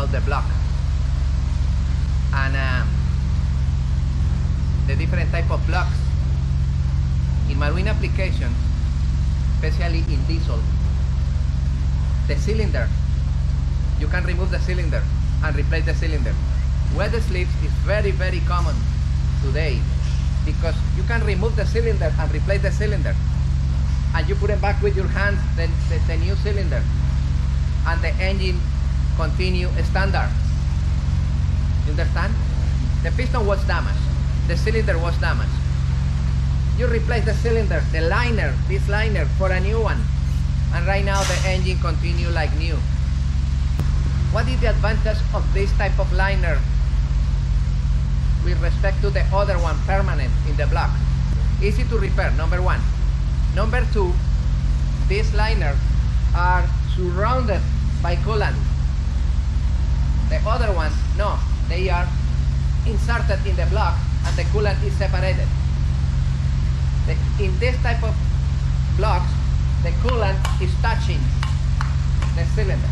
about the block and the different type of blocks in marine applications, especially in diesel. The cylinder, you can remove the cylinder and replace the cylinder. Wet slips is very, very common today because you can remove the cylinder and replace the cylinder, and you put it back with your hands, the new cylinder, and the engine continue standard. You understand? The piston was damaged, the cylinder was damaged. You replace the cylinder, the liner, this liner, for a new one, and right now the engine continue like new. What is the advantage of this type of liner with respect to the other one, permanent in the block? Easy to repair, number one. Number two, these liners are surrounded by coolant. The other ones, no, they are inserted in the block and the coolant is separated. In this type of blocks, the coolant is touching the cylinder.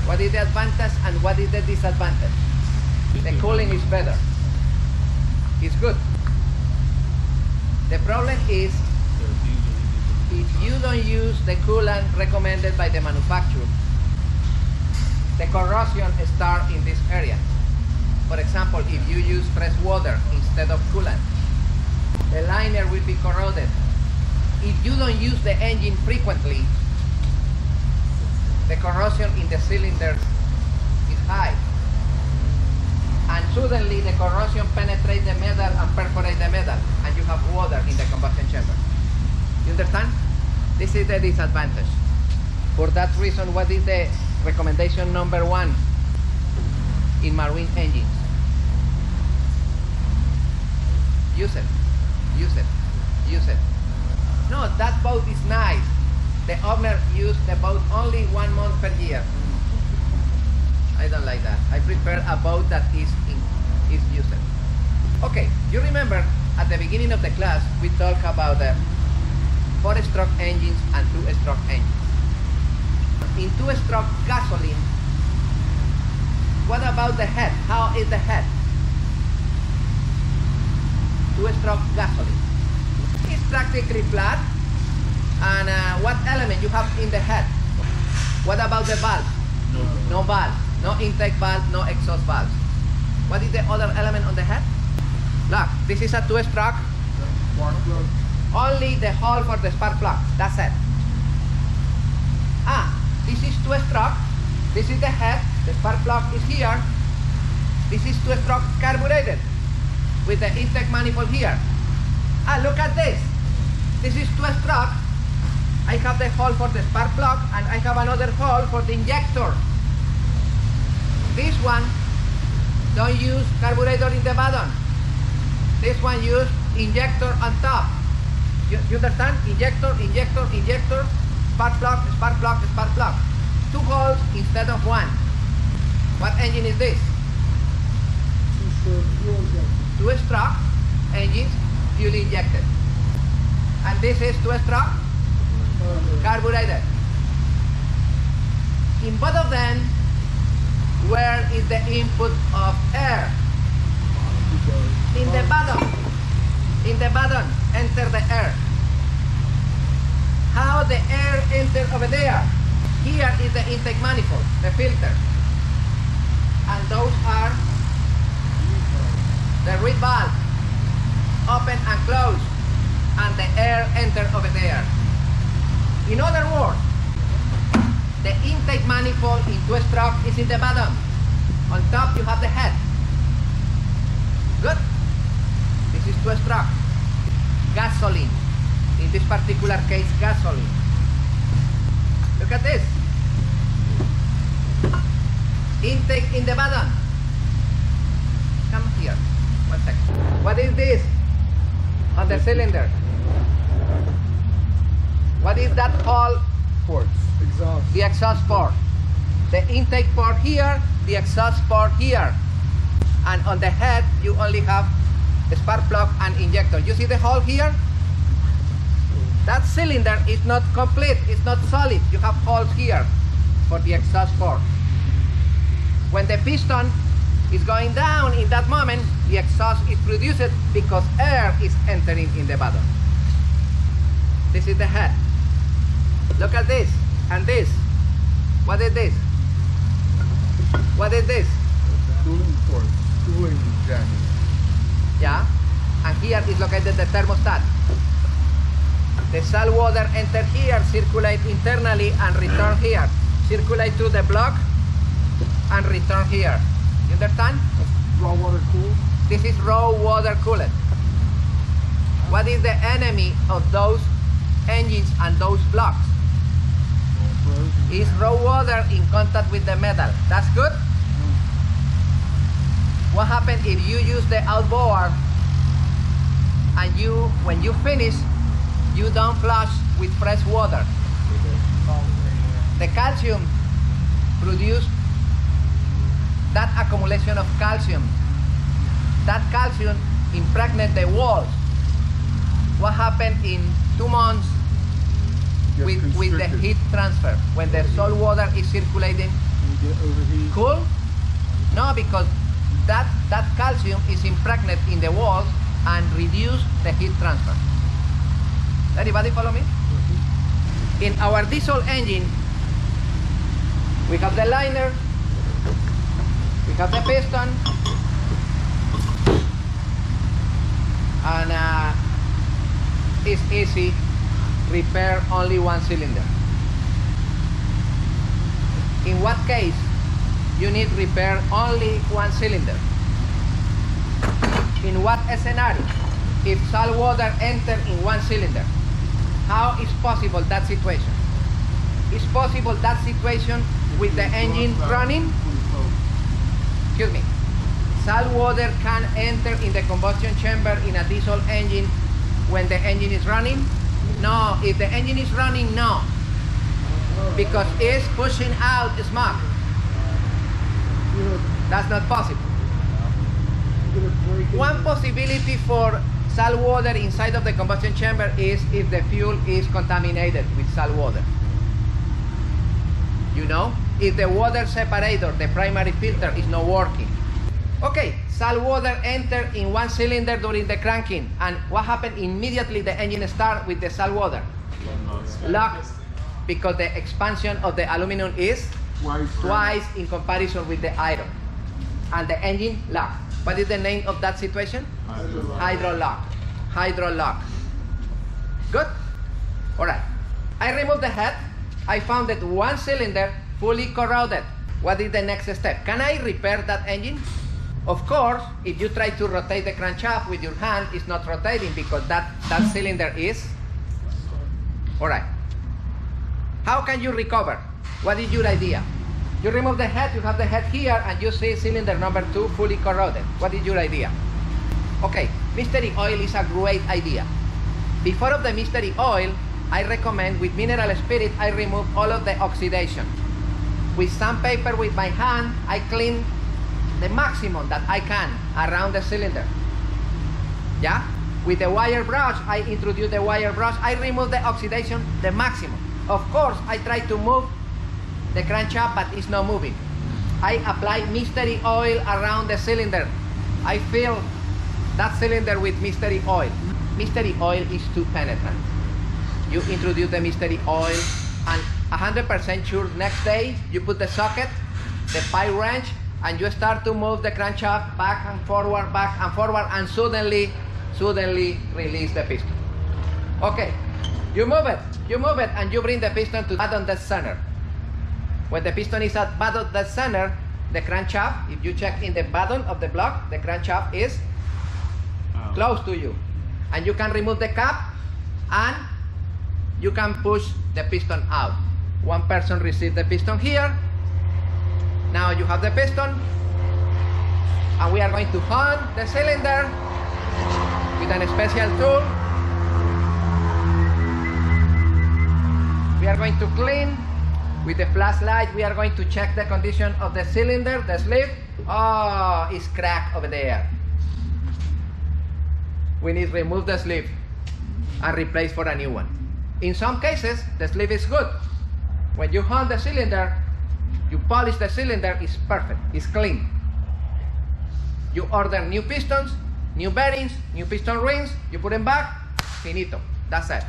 What is the advantage and what is the disadvantage? The cooling is better. It's good. The problem is if you don't use the coolant recommended by the manufacturer, the corrosion starts in this area. For example, if you use fresh water instead of coolant, the liner will be corroded. If you don't use the engine frequently, the corrosion in the cylinder is high. And suddenly the corrosion penetrates the metal and perforates the metal, and you have water in the combustion chamber. You understand? This is the disadvantage. For that reason, what is the recommendation number one in marine engines? Use it, use it, use it. No, that boat is nice. The owner used the boat only 1 month per year. I don't like that. I prefer a boat that is used. Okay, you remember at the beginning of the class we talked about the 4-stroke engines and 2-stroke engines. In 2-stroke gasoline, what about the head? How is the head? 2-stroke gasoline. It's practically flat. And what element you have in the head? What about the valve? No valve. No intake valve, no exhaust valve. What is the other element on the head? Look, this is a 2-stroke. Spark plug. Only the hole for the spark plug. That's it. This is 2-stroke. This is the head. The spark plug is here. This is 2-stroke carbureted with the intake manifold here. Look at this. This is 2-stroke. I have the hole for the spark plug and I have another hole for the injector. This one don't use carburetor in the bottom. This one use injector on top. You understand? Injector, injector, injector, spark plug, spark plug, spark plug. 2 holes instead of 1. What engine is this? 2-stroke engines, fuel injected. And this is 2-stroke carbureted. In both of them, where is the input of air? In the bottom. In the bottom, enter the air. How the air enter over there? Here is the intake manifold, the filter. And those are the reed valve, open and close, and the air enter over there. In other words, the intake manifold in 2-stroke is in the bottom. On top you have the head. Good. This is 2-stroke. Gasoline. In this particular case, gasoline. Look at this. Intake in the bottom. Come here. 1 second. What is this on the cylinder? What is that hole? Ports. Exhaust. The exhaust port. The intake port here, the exhaust port here. And on the head, you only have the spark plug and injector. You see the hole here? That cylinder is not complete, it's not solid. You have holes here for the exhaust port. When the piston is going down, in that moment, the exhaust is produced because air is entering in the bottom. This is the head. Look at this and this. What is this? What is this? Cooling port. Cooling jacket. Yeah. And here is located the thermostat. The salt water enter here, circulate internally and return here. Circulate through the block and return here. You understand? Raw water cooled. This is raw water cooled. What is the enemy of those engines and those blocks? Is raw water in contact with the metal. That's good? What happens if you use the outboard and when you finish, you don't flush with fresh water? The calcium produce that accumulation of calcium. That calcium impregnate the walls. What happened in 2 months with the heat transfer? When the salt water is circulating, You get overheat. cool? No, because that calcium is impregnated in the walls and reduce the heat transfer. Everybody follow me? In our diesel engine, we have the liner, we have the piston, and it's easy, repair only one cylinder. In what case you need repair only one cylinder? In what scenario? If salt water enter in one cylinder, how is possible that situation? It's possible that situation with the engine running. Excuse me. Salt water can enter in the combustion chamber in a diesel engine when the engine is running? No. If the engine is running, no. Because it's pushing out smoke. That's not possible. One possibility for salt water inside of the combustion chamber is if the fuel is contaminated with salt water. You know, if the water separator, the primary filter, is not working. Okay, salt water enter in one cylinder during the cranking, and what happened immediately? The engine start with the salt water. Lock, because the expansion of the aluminum is twice in comparison with the iron, and the engine lock. What is the name of that situation? Hydrolock. Hydrolock. Good? Alright. I removed the head. I found that one cylinder fully corroded. What is the next step? Can I repair that engine? Of course, if you try to rotate the crankshaft with your hand, it's not rotating because that cylinder is. Alright. How can you recover? What is your idea? You remove the head, you have the head here, and you see cylinder number 2 fully corroded. What is your idea? Okay, mystery oil is a great idea. Before of the mystery oil, I recommend with mineral spirit, I remove all of the oxidation. With sandpaper with my hand, I clean the maximum that I can around the cylinder. Yeah? With the wire brush, I introduce the wire brush, I remove the oxidation the maximum. Of course, I try to move the crankshaft, but it's not moving. I apply mystery oil around the cylinder. I fill that cylinder with mystery oil. Mystery oil is too penetrant. You introduce the mystery oil, and 100% sure next day you put the socket, the pipe wrench, and you start to move the crankshaft back and forward, and suddenly release the piston. Okay, you move it, and you bring the piston to bottom the center. When the piston is at bottom the center, the crankshaft, if you check in the bottom of the block, the crankshaft is close to you. And you can remove the cap, and you can push the piston out. One person receives the piston here. Now you have the piston, and we are going to hunt the cylinder with a special tool. We are going to clean with the flashlight. We are going to check the condition of the cylinder, the sleeve. Oh, it's cracked over there. We need to remove the sleeve and replace for a new one. In some cases, the sleeve is good. When you hunt the cylinder, You polish the cylinder, it's perfect, it's clean. You order new pistons, new bearings, new piston rings, you put them back, finito. That's it.